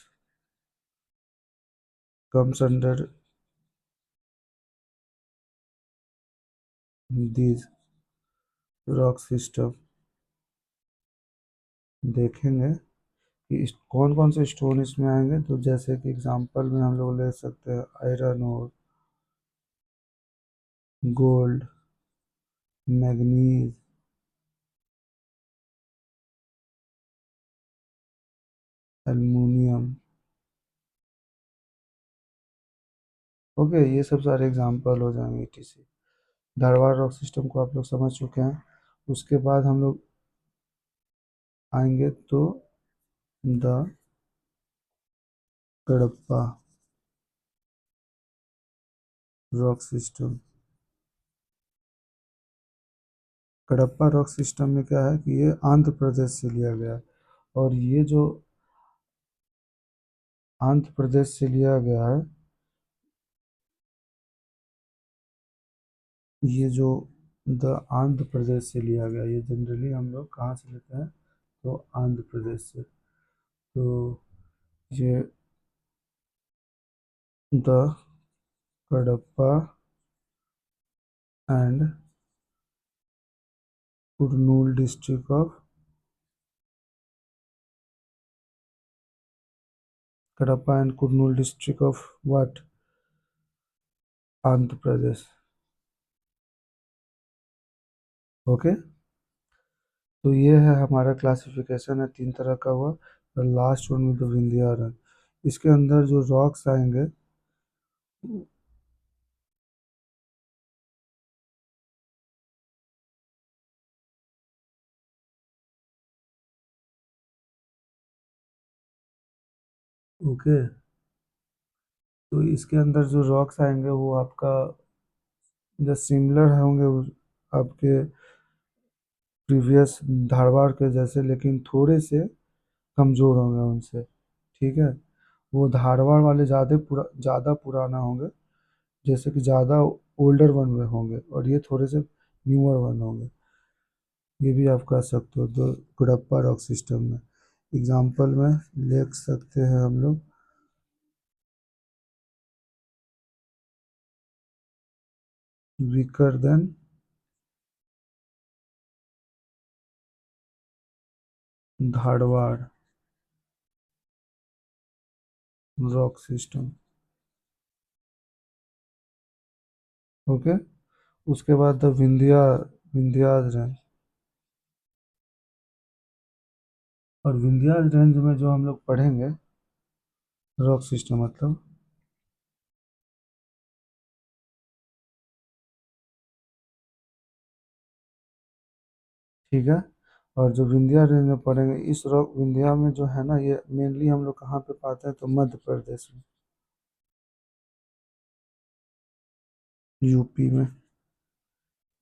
comes under this rock system. देखेंगे कि कौन कौन से स्टोन इसमें आएंगे, तो जैसे कि एग्जांपल में हम लोग ले सकते हैं आयरन और गोल्ड, मैग्नीज, एल्युमिनियम। ओके, ये सब सारे एग्जांपल हो जाएंगे ईटीसी। धारवाड़ रॉक सिस्टम को आप लोग समझ चुके हैं। उसके बाद हम लोग आएंगे तो the Kadapa rock system. Kadapa rock system में क्या है कि ये आंध्र प्रदेश से लिया गया है। और ये जो आंध्र प्रदेश से लिया गया है, ये जो द आंध्र प्रदेश से लिया गया, ये जनरली हम लोग कहाँ से लेते हैं, तो आंध्र प्रदेश से। तो ये the Kadapa and Kurnool district of, Kadapa and Kurnool district of what, Andhra Pradesh. Okay, तो ये है हमारा क्लासिफिकेशन है, तीन तरह का हुआ। लास्ट वन में द विंध्यारन, इसके अंदर जो रॉक्स आएंगे, ओके, तो इसके अंदर जो रॉक्स आएंगे वो आपका जो सिमिलर होंगे आपके प्रीवियस धारवाड़ के जैसे, लेकिन थोड़े से कमज़ोर होंगे उनसे। ठीक है, वो धारवाड़ वाले ज़्यादा पुराना होंगे, जैसे कि ज़्यादा ओल्डर वन में होंगे, और ये थोड़े से न्यूअर वन होंगे। ये भी आप कर सकते हो तो गुडप्पा रॉक सिस्टम में। एग्जाम्पल में ले सकते हैं हम लोग weaker then Dharwad rock system. Okay, उसके बाद द विंध्याज रेंज। और विंध्याज रेंज में जो हम लोग पढ़ेंगे रॉक सिस्टम मतलब, ठीक है। और जो विंध्या रेंज में पढ़ेंगे, इस रॉक विंध्या में जो है ना, ये मेनली हम लोग कहाँ पे पाते हैं, तो मध्य प्रदेश में, यूपी में,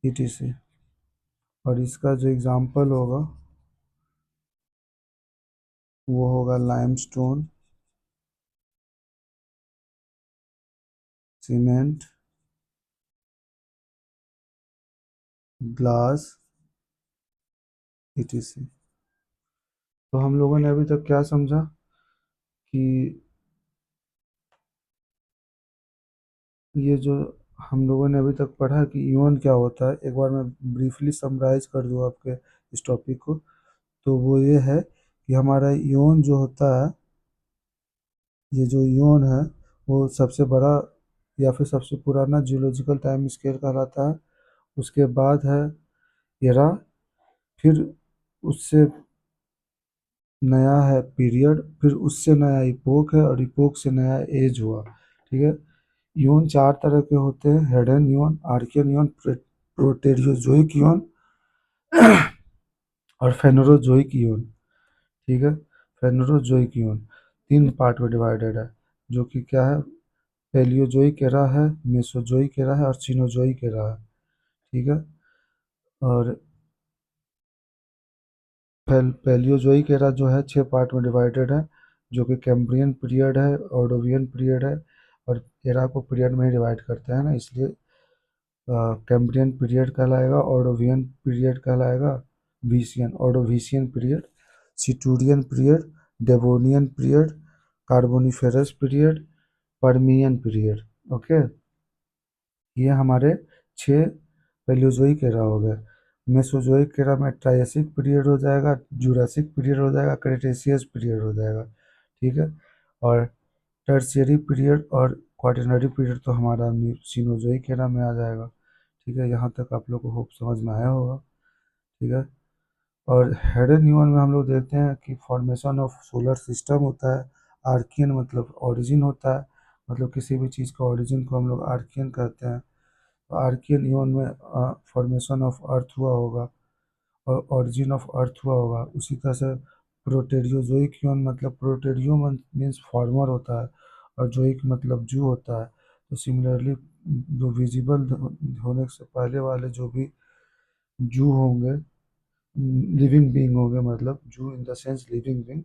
ईटीसी। और इसका जो एग्जाम्पल होगा वो होगा लाइमस्टोन, सीमेंट, ग्लास, ईटीसी। तो हम लोगों ने अभी तक क्या समझा कि ये जो हम लोगों ने अभी तक पढ़ा कि ईवन क्या होता है, एक बार मैं ब्रीफली समराइज कर दूँ आपके इस टॉपिक को। तो वो ये है कि हमारा ईवन जो होता है, ये जो ईवन है वो सबसे बड़ा या फिर सबसे पुराना जियोलॉजिकल टाइम स्केल कहलाता है। उसके बाद है एरा, फिर उससे नया है पीरियड, फिर उससे नया इपोक है, और इपोक से नया एज हुआ। ठीक है, यून चार तरह के होते हैं: हेडन यून, आर्कियन यून, प्रोटेरियोजोइक यून और फेनोरोजोइक यून। ठीक है, फेनोरोजोइक यून तीन पार्ट में डिवाइडेड है, जो कि क्या है, पैलियोजोइक एरा है, मेसोजोइक एरा है और सीनोजोइक एरा है। ठीक है। और पैलियोजोइक एरा जो है 6 पार्ट में डिवाइडेड है, जो कि कैम्ब्रियन पीरियड है, ऑर्डोवियन पीरियड है। और एरा को पीरियड में ही डिवाइड करते हैं ना, इसलिए कैम्ब्रियन पीरियड कहलाएगा, ऑर्डोवियन पीरियड कहलाएगा, वीसियन Ordovician period, Silurian period, Devonian period, Carboniferous period, Permian period. Okay. ये हमारे 6 पैलियोजोइक एरा हो गए। मेसोजोइक एरा में ट्रायसिक पीरियड हो जाएगा, जुरासिक पीरियड हो जाएगा, क्रेटेशियस पीरियड हो जाएगा। ठीक है। और टर्शियरी पीरियड और क्वाटरनरी पीरियड तो हमारा सीनोजोइक एरा में आ जाएगा। ठीक है, यहाँ तक आप लोग को होप समझ में आया होगा। ठीक है। और हेडन न्यून में हम लोग देखते हैं कि फॉर्मेशन ऑफ सोलर सिस्टम होता है। आर्कियन मतलब ओरिजिन होता है, मतलब किसी भी चीज़ का ओरिजिन को हम लोग आर्कियन कहते हैं। तो आर्कियन न्यून में फॉर्मेशन ऑफ अर्थ हुआ होगा और ओरिजिन ऑफ अर्थ हुआ होगा। उसी तरह से प्रोटेरियोजोइक यून मतलब प्रोटेरियो मीन्स फॉर्मर होता है, और जोइक मतलब जू होता है। तो सिमिलरली जो विजिबल होने से पहले वाले जो भी जू होंगे, लिविंग बीइंग होंगे, मतलब जू in the sense living being,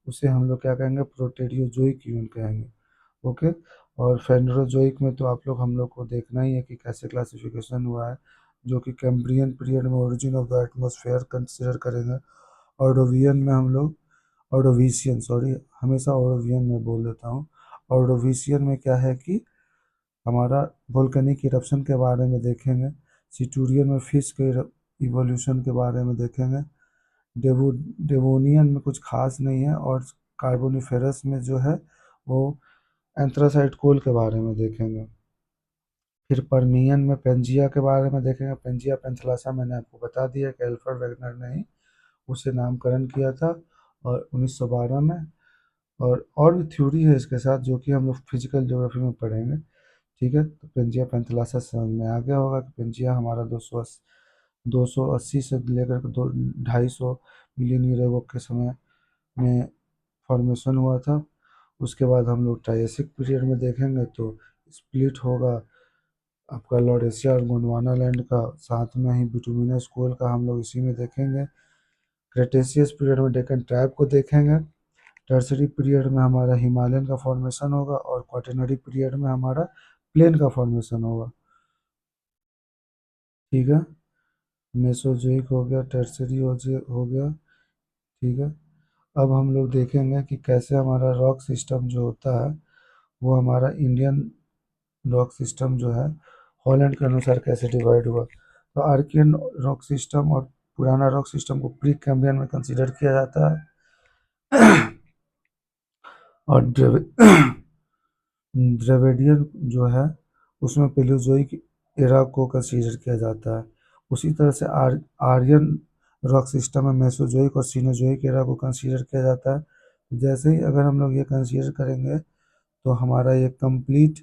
उसे हम लोग क्या कहेंगे, प्रोटेरियोजोइक यून कहेंगे। ओके। और फेनरोजोइक में तो आप लोग हम लोग को देखना ही है कि कैसे क्लासिफिकेशन हुआ है, जो कि कैम्ब्रियन पीरियड में origin of the atmosphere consider करेंगे। ऑर्डोवियन में हम लोग, ऑर्डोविशियन सॉरी, हमेशा ऑर्डोवियन में बोल देता हूँ। ऑर्डोविशियन में क्या है कि हमारा वोल्केनिक इरप्शन के बारे में देखेंगे। सिटूरियन में फिश के इवोल्यूशन के बारे में देखेंगे। डेवो डेवोनियन में कुछ खास नहीं है। और कार्बोनिफेरस में जो है वो एंथ्रासाइट कोल के बारे में देखेंगे। फिर पर्मियन में पेंजिया के बारे में देखेंगे। पेंजिया पेंथलासा मैंने आपको बता दिया कि एल्फ्रेड वेगनर ने ही उसे नामकरण किया था, और 1912 में। और भी थ्योरी है इसके साथ, जो कि हम लोग फिजिकल ज्योग्राफी में पढ़ेंगे। ठीक है। तो पेंजिया पेंथलासा समझ में आ गया होगा कि पेंजिया हमारा 280 से लेकर के 250 मिलियन ईयर एगो के समय में फॉर्मेशन हुआ था। उसके बाद हम लोग ट्रायसिक पीरियड में देखेंगे तो स्प्लिट होगा आपका लॉरेशिया और गोंडवाना लैंड का, साथ में ही बिटुमिनस कोल का हम लोग इसी में देखेंगे। क्रेटेशियस पीरियड में डेक्कन ट्राइब को देखेंगे। टर्सरी पीरियड में हमारा हिमालयन का फॉर्मेशन होगा, और क्वाटरनरी पीरियड में हमारा प्लेन का फॉर्मेशन होगा। ठीक है। मेसोजोइक हो गया, टर्सरी हो गया। ठीक है। अब हम लोग देखेंगे कि कैसे हमारा रॉक सिस्टम जो होता है, वो हमारा इंडियन रॉक सिस्टम जो है हॉलैंड के अनुसार कैसे डिवाइड हुआ। तो आर्कियन रॉक सिस्टम और पुराना रॉक सिस्टम को प्री कैम्ब्रियन में कंसीडर किया जाता है। और द्रविडियन जो है उसमें पेलियोजोइक एरा को कंसीडर किया जाता है। उसी तरह से आर्यन रॉक सिस्टम में मेसोजोइक और सीनोजोइक एरा को कंसीडर किया जाता है। जैसे ही अगर हम लोग ये कंसीडर करेंगे तो हमारा ये कंप्लीट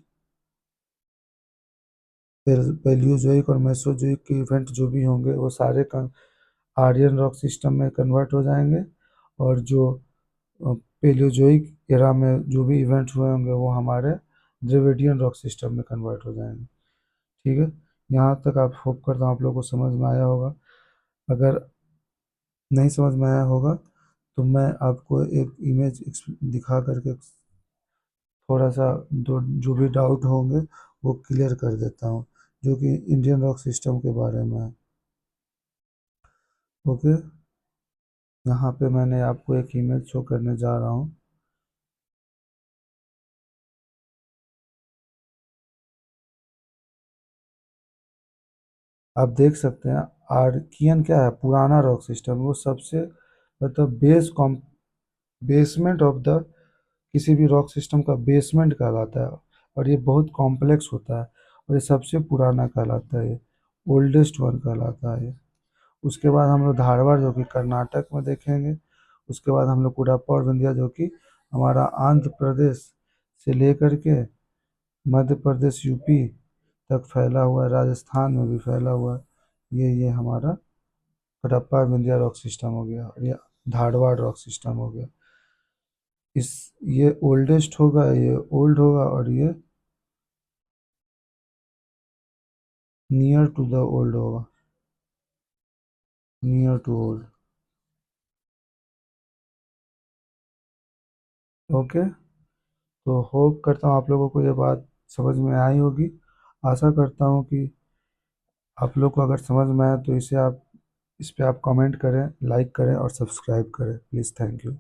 पैलियोजोइक और मेसोजोइक के इवेंट जो भी होंगे वो सारे आर्यन रॉक सिस्टम में कन्वर्ट हो जाएंगे। और जो पैलियोजोइक एरा में जो भी इवेंट हुए होंगे वो हमारे द्रविडियन रॉक सिस्टम में कन्वर्ट हो जाएंगे। ठीक है। यहाँ तक आप होप करता हूँ आप लोग को समझ में आया होगा। अगर नहीं समझ में आया होगा तो मैं आपको एक इमेज दिखा करके थोड़ा सा जो भी डाउट होंगे वो क्लियर कर देता हूँ, जो कि इंडियन रॉक सिस्टम के बारे में है। ओके। यहाँ पे मैंने आपको एक इमेज शो करने जा रहा हूँ। आप देख सकते हैं आर्कियन क्या है, पुराना रॉक सिस्टम, वो सबसे मतलब बेसमेंट ऑफ द किसी भी रॉक सिस्टम का बेसमेंट कहलाता है। और ये बहुत कॉम्प्लेक्स होता है, और ये सबसे पुराना कहलाता है, ये ओल्डेस्ट वन कहलाता है ये। उसके बाद हम लोग धारवाड़ जो कि कर्नाटक में देखेंगे। उसके बाद हम लोग कुडापा और विंध्या जो कि हमारा आंध्र प्रदेश से लेकर के मध्य प्रदेश यूपी तक फैला हुआ है, राजस्थान में भी फैला हुआ है। ये हमारा हड़प्पा विंध्या रॉक सिस्टम हो गया, और ये धारवाड़ रॉक सिस्टम हो गया। इस ये ओल्डेस्ट होगा, ये ओल्ड होगा, और ये नियर टू द ओल्ड होगा, नियर टू ओल्ड। ओके। तो होप करता हूँ आप लोगों को ये बात समझ में आई होगी। आशा करता हूँ कि आप लोग को अगर समझ में आए तो इसे आप, इस पे आप कमेंट करें, लाइक करें और सब्सक्राइब करें प्लीज़। Thank you.